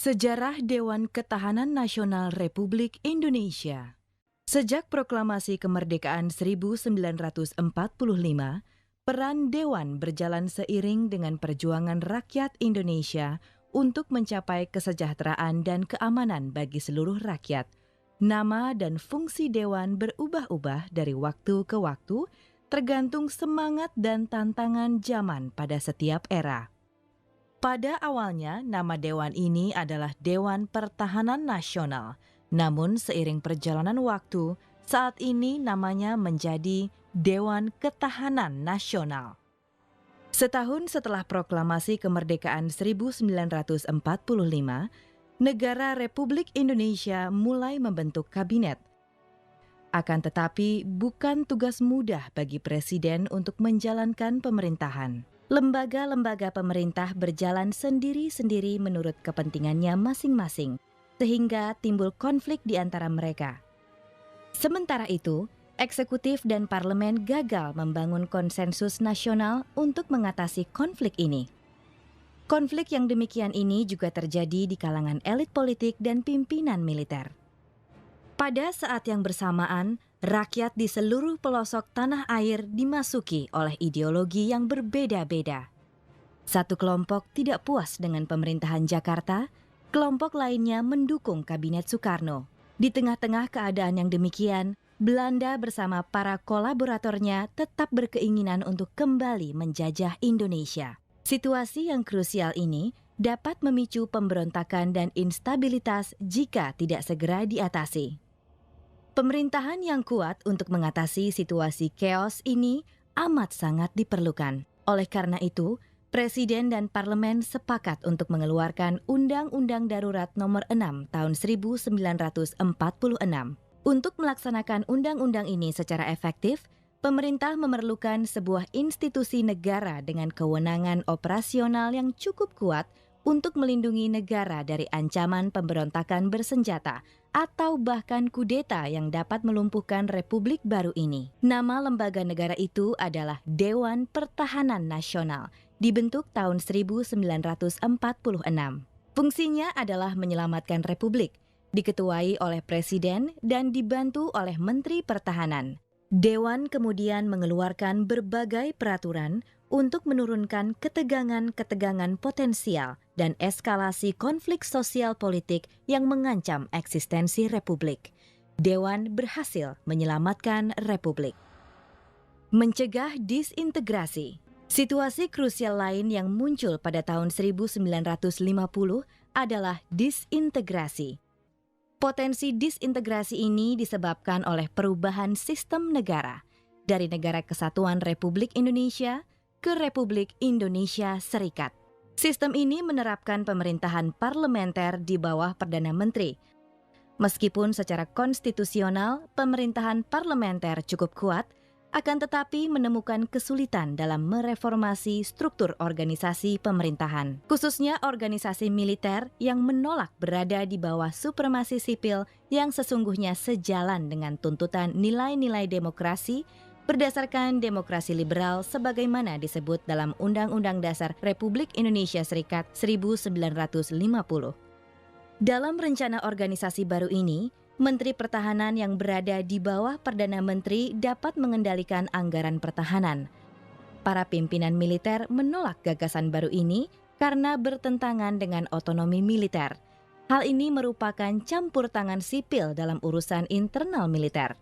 Sejarah Dewan Ketahanan Nasional Republik Indonesia. Sejak proklamasi kemerdekaan 1945, peran Dewan berjalan seiring dengan perjuangan rakyat Indonesia untuk mencapai kesejahteraan dan keamanan bagi seluruh rakyat. Nama dan fungsi Dewan berubah-ubah dari waktu ke waktu, tergantung semangat dan tantangan zaman pada setiap era. Pada awalnya, nama Dewan ini adalah Dewan Pertahanan Nasional. Namun seiring perjalanan waktu, saat ini namanya menjadi Dewan Ketahanan Nasional. Setahun setelah proklamasi kemerdekaan 1945, negara Republik Indonesia mulai membentuk kabinet. Akan tetapi, bukan tugas mudah bagi Presiden untuk menjalankan pemerintahan. Lembaga-lembaga pemerintah berjalan sendiri-sendiri menurut kepentingannya masing-masing, sehingga timbul konflik di antara mereka. Sementara itu, eksekutif dan parlemen gagal membangun konsensus nasional untuk mengatasi konflik ini. Konflik yang demikian ini juga terjadi di kalangan elit politik dan pimpinan militer. Pada saat yang bersamaan, rakyat di seluruh pelosok tanah air dimasuki oleh ideologi yang berbeda-beda. Satu kelompok tidak puas dengan pemerintahan Jakarta, kelompok lainnya mendukung Kabinet Soekarno. Di tengah-tengah keadaan yang demikian, Belanda bersama para kolaboratornya tetap berkeinginan untuk kembali menjajah Indonesia. Situasi yang krusial ini dapat memicu pemberontakan dan instabilitas jika tidak segera diatasi. Pemerintahan yang kuat untuk mengatasi situasi chaos ini amat sangat diperlukan. Oleh karena itu, Presiden dan Parlemen sepakat untuk mengeluarkan Undang-Undang Darurat Nomor 6 Tahun 1946. Untuk melaksanakan undang-undang ini secara efektif, pemerintah memerlukan sebuah institusi negara dengan kewenangan operasional yang cukup kuat untuk melindungi negara dari ancaman pemberontakan bersenjata atau bahkan kudeta yang dapat melumpuhkan Republik baru ini. Nama lembaga negara itu adalah Dewan Pertahanan Nasional, dibentuk tahun 1946. Fungsinya adalah menyelamatkan Republik, diketuai oleh Presiden dan dibantu oleh Menteri Pertahanan. Dewan kemudian mengeluarkan berbagai peraturan untuk menurunkan ketegangan-ketegangan potensial dan eskalasi konflik sosial politik yang mengancam eksistensi Republik. Dewan berhasil menyelamatkan Republik. Mencegah disintegrasi. Situasi krusial lain yang muncul pada tahun 1950 adalah disintegrasi. Potensi disintegrasi ini disebabkan oleh perubahan sistem negara dari Negara Kesatuan Republik Indonesia ke Republik Indonesia Serikat. Sistem ini menerapkan pemerintahan parlementer di bawah Perdana Menteri. Meskipun secara konstitusional pemerintahan parlementer cukup kuat, akan tetapi menemukan kesulitan dalam mereformasi struktur organisasi pemerintahan, khususnya organisasi militer yang menolak berada di bawah supremasi sipil yang sesungguhnya sejalan dengan tuntutan nilai-nilai demokrasi berdasarkan demokrasi liberal sebagaimana disebut dalam Undang-Undang Dasar Republik Indonesia Serikat 1950. Dalam rencana organisasi baru ini, Menteri Pertahanan yang berada di bawah Perdana Menteri dapat mengendalikan anggaran pertahanan. Para pimpinan militer menolak gagasan baru ini karena bertentangan dengan otonomi militer. Hal ini merupakan campur tangan sipil dalam urusan internal militer.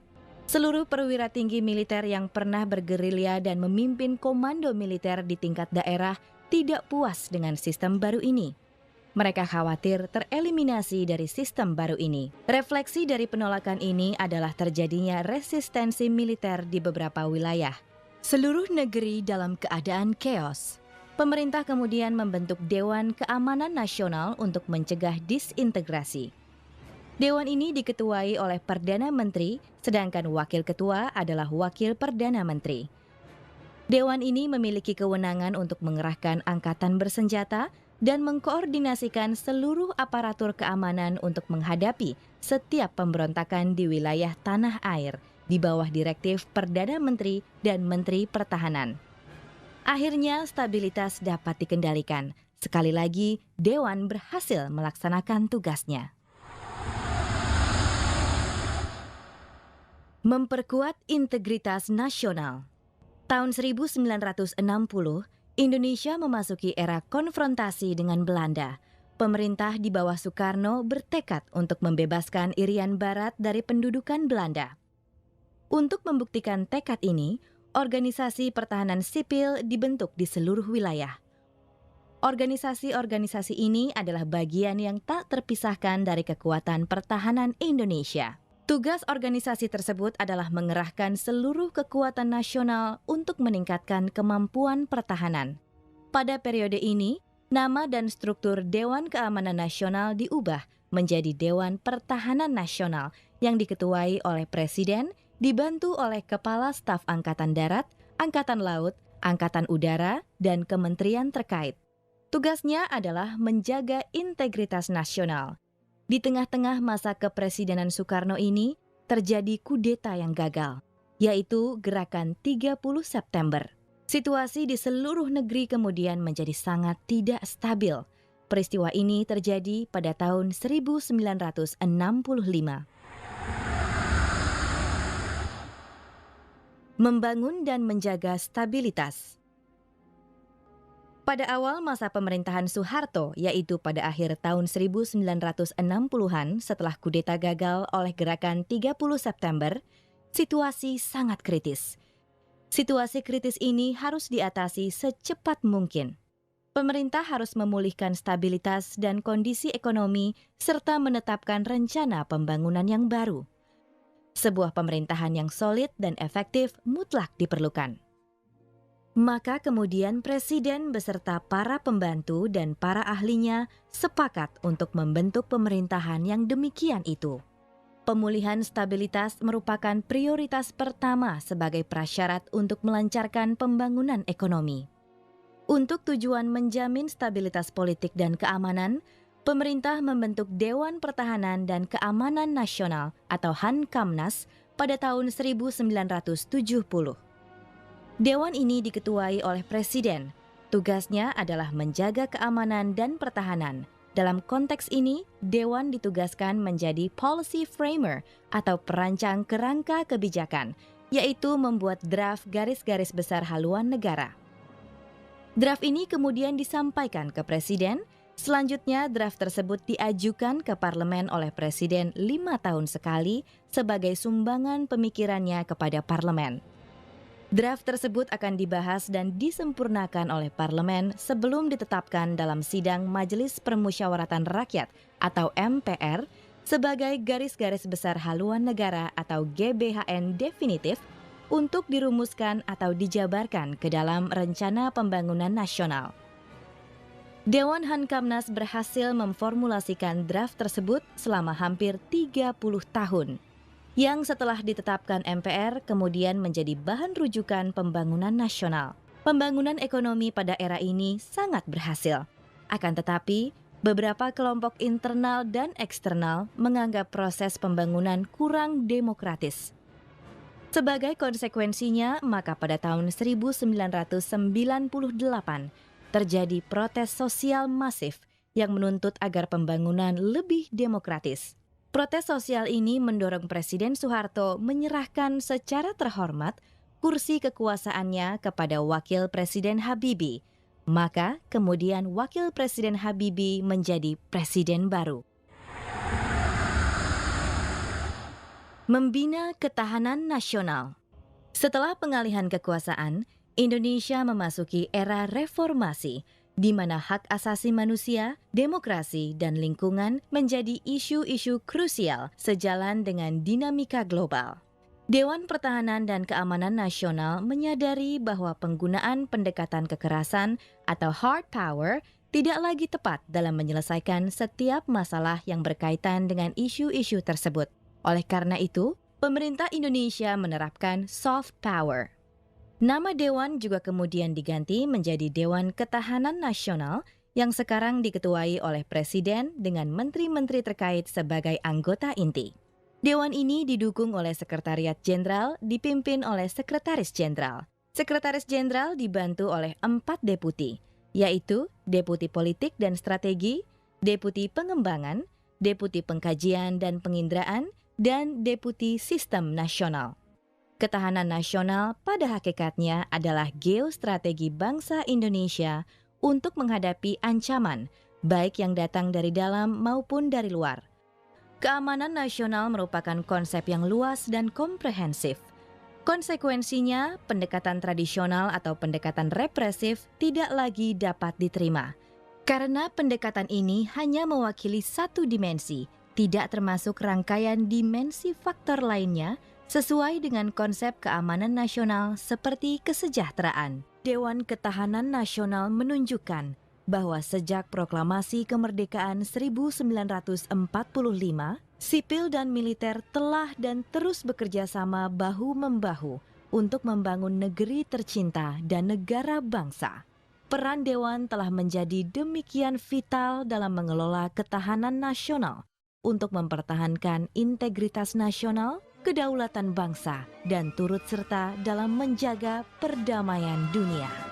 Seluruh perwira tinggi militer yang pernah bergerilya dan memimpin komando militer di tingkat daerah tidak puas dengan sistem baru ini. Mereka khawatir tereliminasi dari sistem baru ini. Refleksi dari penolakan ini adalah terjadinya resistensi militer di beberapa wilayah. Seluruh negeri dalam keadaan chaos. Pemerintah kemudian membentuk Dewan Keamanan Nasional untuk mencegah disintegrasi. Dewan ini diketuai oleh Perdana Menteri, sedangkan Wakil Ketua adalah Wakil Perdana Menteri. Dewan ini memiliki kewenangan untuk mengerahkan angkatan bersenjata dan mengkoordinasikan seluruh aparatur keamanan untuk menghadapi setiap pemberontakan di wilayah tanah air di bawah direktif Perdana Menteri dan Menteri Pertahanan. Akhirnya stabilitas dapat dikendalikan sekali lagi Dewan berhasil melaksanakan tugasnya. Memperkuat integritas nasional. Tahun 1960, Indonesia memasuki era konfrontasi dengan Belanda. Pemerintah di bawah Soekarno bertekad untuk membebaskan Irian Barat dari pendudukan Belanda. Untuk membuktikan tekad ini, organisasi pertahanan sipil dibentuk di seluruh wilayah. Organisasi-organisasi ini adalah bagian yang tak terpisahkan dari kekuatan pertahanan Indonesia. Tugas organisasi tersebut adalah mengerahkan seluruh kekuatan nasional untuk meningkatkan kemampuan pertahanan. Pada periode ini, nama dan struktur Dewan Keamanan Nasional diubah menjadi Dewan Pertahanan Nasional yang diketuai oleh Presiden, dibantu oleh Kepala Staf Angkatan Darat, Angkatan Laut, Angkatan Udara, dan kementerian terkait. Tugasnya adalah menjaga integritas nasional. Di tengah-tengah masa kepresidenan Soekarno ini, terjadi kudeta yang gagal, yaitu Gerakan 30 September. Situasi di seluruh negeri kemudian menjadi sangat tidak stabil. Peristiwa ini terjadi pada tahun 1965. Membangun dan menjaga stabilitas. Pada awal masa pemerintahan Soeharto, yaitu pada akhir tahun 1960-an setelah kudeta gagal oleh Gerakan 30 September, situasi sangat kritis. Situasi kritis ini harus diatasi secepat mungkin. Pemerintah harus memulihkan stabilitas dan kondisi ekonomi serta menetapkan rencana pembangunan yang baru. Sebuah pemerintahan yang solid dan efektif mutlak diperlukan. Maka kemudian Presiden beserta para pembantu dan para ahlinya sepakat untuk membentuk pemerintahan yang demikian itu. Pemulihan stabilitas merupakan prioritas pertama sebagai prasyarat untuk melancarkan pembangunan ekonomi. Untuk tujuan menjamin stabilitas politik dan keamanan, pemerintah membentuk Dewan Pertahanan dan Keamanan Nasional atau Hankamnas pada tahun 1970. Dewan ini diketuai oleh Presiden. Tugasnya adalah menjaga keamanan dan pertahanan. Dalam konteks ini, Dewan ditugaskan menjadi policy framer atau perancang kerangka kebijakan, yaitu membuat draft garis-garis besar haluan negara. Draft ini kemudian disampaikan ke Presiden. Selanjutnya, draft tersebut diajukan ke Parlemen oleh Presiden 5 tahun sekali sebagai sumbangan pemikirannya kepada Parlemen. Draft tersebut akan dibahas dan disempurnakan oleh Parlemen sebelum ditetapkan dalam sidang Majelis Permusyawaratan Rakyat atau MPR sebagai garis-garis besar haluan negara atau GBHN definitif untuk dirumuskan atau dijabarkan ke dalam Rencana Pembangunan Nasional. Dewan Hankamnas berhasil memformulasikan draft tersebut selama hampir 30 tahun. Yang setelah ditetapkan MPR kemudian menjadi bahan rujukan pembangunan nasional. Pembangunan ekonomi pada era ini sangat berhasil. Akan tetapi, beberapa kelompok internal dan eksternal menganggap proses pembangunan kurang demokratis. Sebagai konsekuensinya, maka pada tahun 1998 terjadi protes sosial masif yang menuntut agar pembangunan lebih demokratis. Protes sosial ini mendorong Presiden Soeharto menyerahkan secara terhormat kursi kekuasaannya kepada Wakil Presiden Habibie. Maka kemudian Wakil Presiden Habibie menjadi Presiden baru. Membina ketahanan nasional. Setelah pengalihan kekuasaan, Indonesia memasuki era reformasi, di mana hak asasi manusia, demokrasi, dan lingkungan menjadi isu-isu krusial sejalan dengan dinamika global. Dewan Pertahanan dan Keamanan Nasional menyadari bahwa penggunaan pendekatan kekerasan atau hard power tidak lagi tepat dalam menyelesaikan setiap masalah yang berkaitan dengan isu-isu tersebut. Oleh karena itu, pemerintah Indonesia menerapkan soft power. Nama Dewan juga kemudian diganti menjadi Dewan Ketahanan Nasional yang sekarang diketuai oleh Presiden dengan menteri-menteri terkait sebagai anggota inti. Dewan ini didukung oleh Sekretariat Jenderal dipimpin oleh Sekretaris Jenderal. Sekretaris Jenderal dibantu oleh 4 deputi. yaitu Deputi Politik dan Strategi, Deputi Pengembangan, Deputi Pengkajian dan Penginderaan, dan Deputi Sistem Nasional. Ketahanan nasional pada hakikatnya adalah geostrategi bangsa Indonesia untuk menghadapi ancaman, baik yang datang dari dalam maupun dari luar. Keamanan nasional merupakan konsep yang luas dan komprehensif. Konsekuensinya, pendekatan tradisional atau pendekatan represif tidak lagi dapat diterima. Karena pendekatan ini hanya mewakili satu dimensi, tidak termasuk rangkaian dimensi faktor lainnya sesuai dengan konsep keamanan nasional seperti kesejahteraan. Dewan Ketahanan Nasional menunjukkan bahwa sejak proklamasi kemerdekaan 1945, sipil dan militer telah dan terus bekerja sama bahu-membahu untuk membangun negeri tercinta dan negara bangsa. Peran Dewan telah menjadi demikian vital dalam mengelola ketahanan nasional untuk mempertahankan integritas nasional, kedaulatan bangsa, dan turut serta dalam menjaga perdamaian dunia.